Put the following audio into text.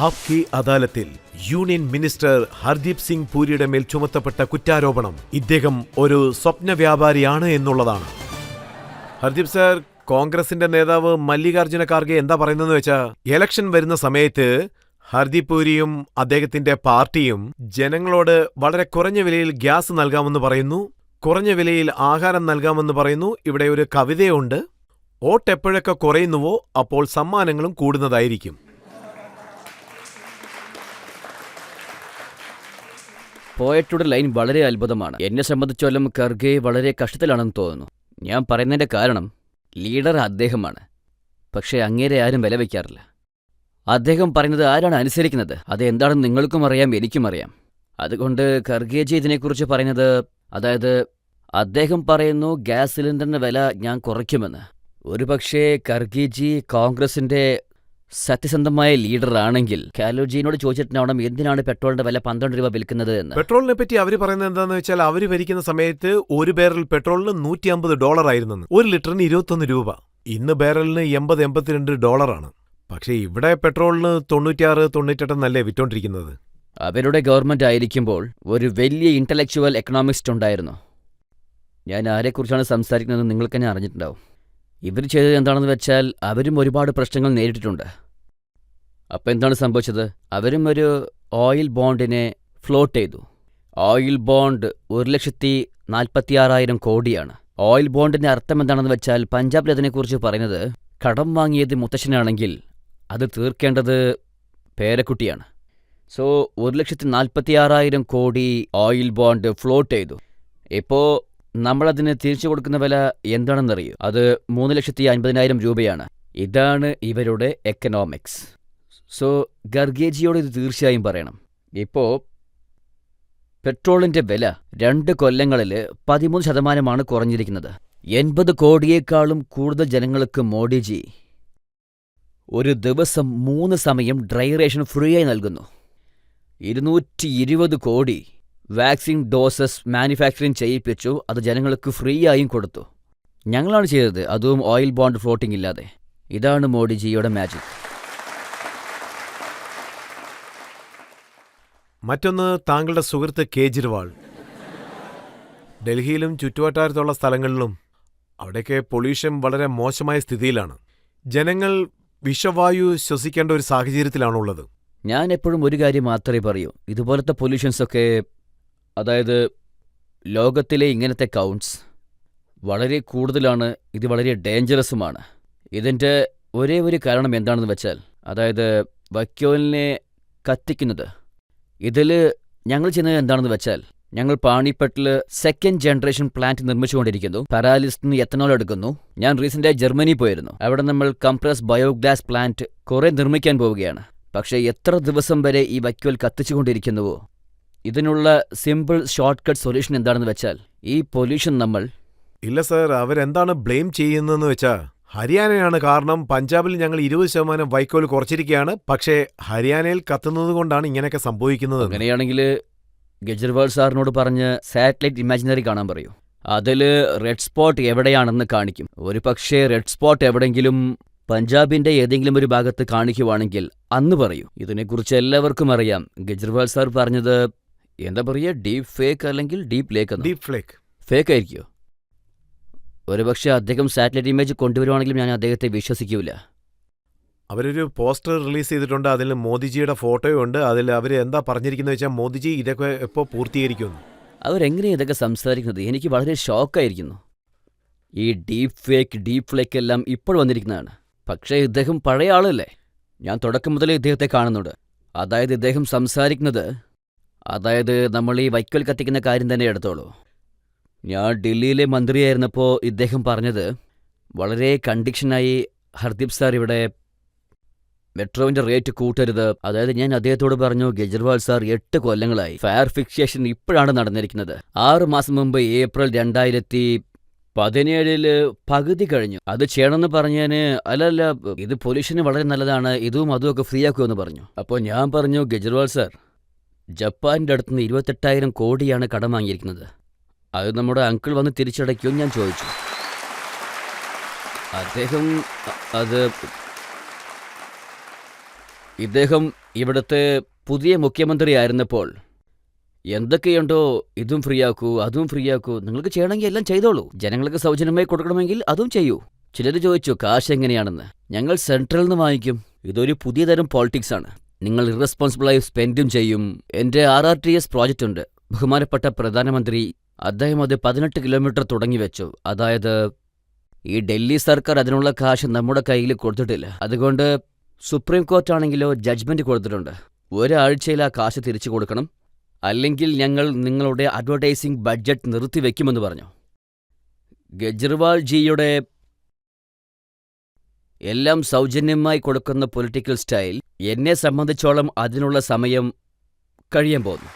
ആപ്കി അദാലത്തിൽ union minister Hardeep Singh പുരിയുടെ മേൽ ചുമത്തപ്പെട്ട കുറ്റാരോപണം ഇദ്ദേഹം ഒരു സ്വപ്ന വ്യാപാരിയാണ് എന്നുള്ളതാണ്. ഹർദീപ് സാർ, കോൺഗ്രസിന്റെ നേതാവ് മല്ലികാർജുന ഖാർഗെ എന്താ പറയുന്നതെന്ന് വെച്ചാൽ, ഇലക്ഷൻ വരുന്ന സമയത്ത് ഹർദീപ് പുരിയും അദ്ദേഹത്തിന്റെ പാർട്ടിയും ജനങ്ങളോട് വളരെ കുറഞ്ഞ വിലയിൽ ഗ്യാസ് നൽകാമെന്ന് പറയുന്നു, കുറഞ്ഞ വിലയിൽ ആഹാരം നൽകാമെന്ന് പറയുന്നു. ഇവിടെ ഒരു കവിതയുണ്ട്: വോട്ട് എപ്പോഴൊക്കെ കുറയുന്നുവോ അപ്പോൾ സമ്മാനങ്ങളും കൂടുന്നതായിരിക്കും. പോയറ്റുടെ ലൈൻ വളരെ അത്ഭുതമാണ്. എന്നെ സംബന്ധിച്ചോളം ഖർഗെ വളരെ കഷ്ടത്തിലാണെന്ന് തോന്നുന്നു. ഞാൻ പറയുന്നതിന്റെ കാരണം, ലീഡർ അദ്ദേഹമാണ്, പക്ഷേ അങ്ങേരെ ആരും വില വയ്ക്കാറില്ല. അദ്ദേഹം പറയുന്നത് ആരാണ് അനുസരിക്കുന്നത്? അത് എന്താണെന്ന് നിങ്ങൾക്കും അറിയാം, എനിക്കും അറിയാം. അതുകൊണ്ട് ഖർഗേജി ഇതിനെക്കുറിച്ച് പറയുന്നത്, അതായത് അദ്ദേഹം പറയുന്നു ഗ്യാസ് സിലിണ്ടറിന്റെ വില ഞാൻ കുറയ്ക്കുമെന്ന്. ഒരുപക്ഷേ ഖർഗേജി കോൺഗ്രസിന്റെ സത്യസന്ധമായ ലീഡറാണെങ്കിൽ കാലോജിനോട് ചോദിച്ചിട്ടുണ്ടാവണം എന്തിനാണ് പെട്രോളിന്റെ വില 12 രൂപ വിൽക്കുന്നത് എന്ന്. പെട്രോളിനെ പറ്റി അവർ പറയുന്നത് എന്താണെന്ന് വെച്ചാൽ, അവർ ഭരിക്കുന്ന സമയത്ത് ഒരു ബാരൽ പെട്രോളിന് $150 ആയിരുന്നു, ഒരു ലിറ്ററിന് 21 രൂപ. ഇന്ന് ബാരലിന് $80-82. പക്ഷേ ഇവിടെ പെട്രോളിന് 96-98 എന്നല്ലേ വിറ്റോണ്ടിരിക്കുന്നത്. അവരുടെ ഗവൺമെന്റ് ആയിരിക്കുമ്പോൾ ഒരു വലിയ ഇന്റലക്ച്വൽ എക്കണോമിസ്റ്റ് ഉണ്ടായിരുന്നു. ഞാൻ ആരെക്കുറിച്ചാണ് സംസാരിക്കുന്നതെന്ന് നിങ്ങൾക്ക് തന്നെ അറിഞ്ഞിട്ടുണ്ടാവും. ഇവർ ചെയ്തത് എന്താണെന്ന് വെച്ചാൽ, അവരും ഒരുപാട് പ്രശ്നങ്ങൾ നേരിട്ടിട്ടുണ്ട്. അപ്പം എന്താണ് സംഭവിച്ചത്? അവരും ഒരു ഓയിൽ ബോണ്ടിനെ ഫ്ലോട്ട് ചെയ്തു. ഓയിൽ ബോണ്ട് 1,46,000 കോടിയാണ്. ഓയിൽ ബോണ്ടിന്റെ അർത്ഥം എന്താണെന്ന് വെച്ചാൽ, പഞ്ചാബിൽ അതിനെക്കുറിച്ച് പറയുന്നത്, കടം വാങ്ങിയത് മുത്തശ്ശനാണെങ്കിൽ അത് തീർക്കേണ്ടത് പേരക്കുട്ടിയാണ്. സോ 1,46,000 കോടി ഓയിൽ ബോണ്ട് ഫ്ലോട്ട് ചെയ്തു. ഇപ്പോൾ നമ്മളതിന് തിരിച്ചു കൊടുക്കുന്ന വില എന്താണെന്നറിയൂ? അത് 3,50,000 രൂപയാണ്. ഇതാണ് ഇവരുടെ എക്കണോമിക്സ്. സോ ഖർഗേജിയോട് ഇത് തീർച്ചയായും പറയണം. ഇപ്പോൾ പെട്രോളിന്റെ വില 2 കൊല്ലങ്ങളിൽ 13% കുറഞ്ഞിരിക്കുന്നത്. 80 കോടിയേക്കാളും കൂടുതൽ ജനങ്ങൾക്ക് മോഡിജി ഒരു ദിവസം 3 സമയം ഡ്രൈ റേഷൻ ഫ്രീ ആയി നൽകുന്നു. 220 കോടി വാക്സിൻ ഡോസസ് മാനുഫാക്ചറിങ് ചെയ്യിപ്പിച്ചു. അത് ജനങ്ങൾക്ക് ഫ്രീ ആയും കൊടുത്തു. ഞങ്ങളാണ് ചെയ്തത്, അതും ഓയിൽ ബോണ്ട് ഫ്ലോട്ടിംഗ് ഇല്ലാതെ. ഇതാണ് മോഡിജിയുടെ മാജിക്. മറ്റൊന്ന്, താങ്കളുടെ സുഹൃത്ത് കേജ്രിവാൾ. ഡൽഹിയിലും ചുറ്റുവട്ടാരത്തുള്ള സ്ഥലങ്ങളിലും അവിടെയൊക്കെ പൊല്യൂഷൻ വളരെ മോശമായ സ്ഥിതിയിലാണ്. ജനങ്ങൾ വിഷവായു ശ്വസിക്കേണ്ട ഒരു സാഹചര്യത്തിലാണുള്ളത്. ഞാൻ എപ്പോഴും ഒരു കാര്യം മാത്രമേ പറയൂ, ഇതുപോലത്തെ പൊല്യൂഷൻസൊക്കെ, അതായത് ലോകത്തിലെ ഇങ്ങനത്തെ കൗണ്ട്സ് വളരെ കൂടുതലാണ്. ഇത് വളരെ ഡേഞ്ചറസുമാണ്. ഇതിൻ്റെ ഒരേ ഒരു കാരണം എന്താണെന്ന് വെച്ചാൽ, അതായത് വൈക്കോലിനെ കത്തിക്കുന്നത്. ഇതിൽ ഞങ്ങൾ ചെയ്യുന്നത് എന്താണെന്ന് വെച്ചാൽ, ഞങ്ങൾ പാണിപ്പട്ടിൽ 2nd ജനറേഷൻ പ്ലാന്റ് നിർമ്മിച്ചുകൊണ്ടിരിക്കുന്നു. പാരാലിസ്റ്റിന് എത്തനോൾ എടുക്കുന്നു. ഞാൻ റീസെൻ്റായി ജർമ്മനി പോയിരുന്നു. അവിടെ നമ്മൾ കംപ്രസ് ബയോഗ്യാസ് പ്ലാന്റ് കുറേ നിർമ്മിക്കാൻ പോവുകയാണ്. പക്ഷേ എത്ര ദിവസം വരെ ഈ വൈക്കോൽ കത്തിച്ചുകൊണ്ടിരിക്കുന്നുവോ? ഇതിനുള്ള സിമ്പിൾ ഷോർട്ട് കട്ട് സൊല്യൂഷൻ എന്താണെന്ന് വെച്ചാൽ, ഈ പൊല്യൂഷൻ നമ്മൾ... ഇല്ല സർ, അവരെന്താണ് ബ്ലെയിം ചെയ്യുന്നതെന്ന് വെച്ചാൽ, ഹരിയാനയാണ് കാരണം. പഞ്ചാബിൽ ഞങ്ങൾ 20% വൈക്കോൽ കുറച്ചിരിക്കുകയാണ്, പക്ഷേ ഹരിയാനയിൽ കത്തുന്നത് കൊണ്ടാണ് ഇങ്ങനെയൊക്കെ സംഭവിക്കുന്നത്. അങ്ങനെയാണെങ്കിൽ കെജ്രിവാൾ സാറിനോട് പറഞ്ഞ് സാറ്റലൈറ്റ് ഇമാജിനറി കാണാൻ പറയൂ. അതിൽ റെഡ് സ്പോട്ട് എവിടെയാണെന്ന് കാണിക്കും. ഒരു പക്ഷേ റെഡ് സ്പോട്ട് എവിടെയെങ്കിലും പഞ്ചാബിന്റെ ഏതെങ്കിലും ഒരു ഭാഗത്ത് കാണിക്കുവാണെങ്കിൽ അന്ന് പറയൂ. ഇതിനെക്കുറിച്ച് എല്ലാവർക്കും അറിയാം. കെജ്രിവാൾ സാർ പറഞ്ഞത് എന്താ പറയുക, ഡീപ് ഫേക്ക് അല്ലെങ്കിൽ deep lake? Deep flake. Fake ആയിരിക്കുമോ? ഒരുപക്ഷെ അദ്ദേഹം സാറ്റലൈറ്റ് ഇമേജ് കൊണ്ടുവരുവാണെങ്കിലും ഞാൻ അദ്ദേഹത്തെ വിശ്വസിക്കൂല. അവരൊരു പോസ്റ്റർ റിലീസ് ചെയ്തിട്ടുണ്ട്, അതിൽ മോദിജിയുടെ ഫോട്ടോയുണ്ട്. അതിൽ അവർ എന്താ പറഞ്ഞിരിക്കുന്നത് വെച്ചാൽ, മോദിജി ഇതൊക്കെ എപ്പോൾ പൂർത്തീകരിക്കുമെന്ന്. അവരെങ്ങനെയാണ് ഇതൊക്കെ സംസാരിക്കുന്നത്? എനിക്ക് വളരെ ഷോക്കായിരിക്കുന്നു. ഈ ഡീപ് ഫ്ലേക്ക് എല്ലാം ഇപ്പോൾ വന്നിരിക്കുന്നതാണ്. പക്ഷേ ഇദ്ദേഹം പഴയ ആളല്ലേ? ഞാൻ തുടക്കം മുതലേ ഇദ്ദേഹത്തെ കാണുന്നുണ്ട്. അതായത് ഇദ്ദേഹം സംസാരിക്കുന്നത്, അതായത് നമ്മൾ ഈ വൈക്കോൽ കത്തിക്കുന്ന കാര്യം തന്നെ എടുത്തോളൂ. ഞാൻ ഡൽഹിയിലെ മന്ത്രിയായിരുന്നപ്പോൾ ഇദ്ദേഹം പറഞ്ഞത് വളരെ കണ്ടീഷനായി, ഹർദീപ് സാർ ഇവിടെ മെട്രോവിൻ്റെ റേറ്റ് കൂട്ടരുത്. അതായത് ഞാൻ അദ്ദേഹത്തോട് പറഞ്ഞു, കെജ്രിവാൾ സാർ 8 കൊല്ലങ്ങളായി ഫയർ ഫിക്സേഷൻ ഇപ്പോഴാണ് നടന്നിരിക്കുന്നത്. 6 മാസം മുമ്പ് ഏപ്രിൽ 2017 പകുതി കഴിഞ്ഞു. അത് ചെയ്യണമെന്ന് പറഞ്ഞാന്, അല്ലല്ല ഇത് പൊല്യൂഷന് വളരെ നല്ലതാണ്, ഇതും അതുമൊക്കെ ഫ്രീ ആക്കുമെന്ന് പറഞ്ഞു. അപ്പോൾ ഞാൻ പറഞ്ഞു, കെജ്രിവാൾ സാർ, ജപ്പാന്റെ അടുത്തുനിന്ന് 28,000 കോടിയാണ് കടം വാങ്ങിയിരിക്കുന്നത്. അത് നമ്മുടെ അങ്കിൾ വന്ന് തിരിച്ചടയ്ക്കുമെന്ന് ഞാൻ ചോദിച്ചു. അദ്ദേഹം അത് ഇദ്ദേഹം ഇവിടുത്തെ പുതിയ മുഖ്യമന്ത്രി ആയിരുന്നപ്പോൾ എന്തൊക്കെയുണ്ടോ ഇതും ഫ്രീ ആക്കൂ അതും ഫ്രീ ആക്കൂ, നിങ്ങൾക്ക് ചെയ്യണമെങ്കിൽ എല്ലാം ചെയ്തോളൂ, ജനങ്ങൾക്ക് സൗജന്യമായി കൊടുക്കണമെങ്കിൽ അതും ചെയ്യൂ. ചിലർ ചോദിച്ചു കാശ് എങ്ങനെയാണെന്ന്. ഞങ്ങൾ സെൻട്രലിൽ നിന്ന് വാങ്ങിക്കും. ഇതൊരു പുതിയ തരം പോളിറ്റിക്സ് ആണ്. നിങ്ങൾ ഇറസ്പോൺസിബിളായി സ്പെൻഡും ചെയ്യും. എൻ്റെ RRTS പ്രോജക്റ്റ് ഉണ്ട്. ബഹുമാനപ്പെട്ട പ്രധാനമന്ത്രി അദ്ദേഹം അത് 18 കിലോമീറ്റർ തുടങ്ങി വെച്ചു. അതായത് ഈ ഡൽഹി സർക്കാർ അതിനുള്ള കാശ് നമ്മുടെ കയ്യിൽ കൊടുത്തിട്ടില്ല. അതുകൊണ്ട് സുപ്രീം കോർട്ടാണെങ്കിലോ ജഡ്ജ്മെന്റ് കൊടുത്തിട്ടുണ്ട്. ഒരാഴ്ചയിൽ ആ കാശ് തിരിച്ചു കൊടുക്കണം, അല്ലെങ്കിൽ ഞങ്ങൾ നിങ്ങളുടെ അഡ്വർടൈസിംഗ് ബഡ്ജറ്റ് നിർത്തിവെക്കുമെന്ന് പറഞ്ഞു. കെജ്രിവാൾ ജിയുടെ എല്ലാം സൗജന്യമായി കൊടുക്കുന്ന പൊളിറ്റിക്കൽ സ്റ്റൈൽ എന്നെ സംബന്ധിച്ചോളം അതിനുള്ള സമയം കഴിയാൻ പോകുന്നു.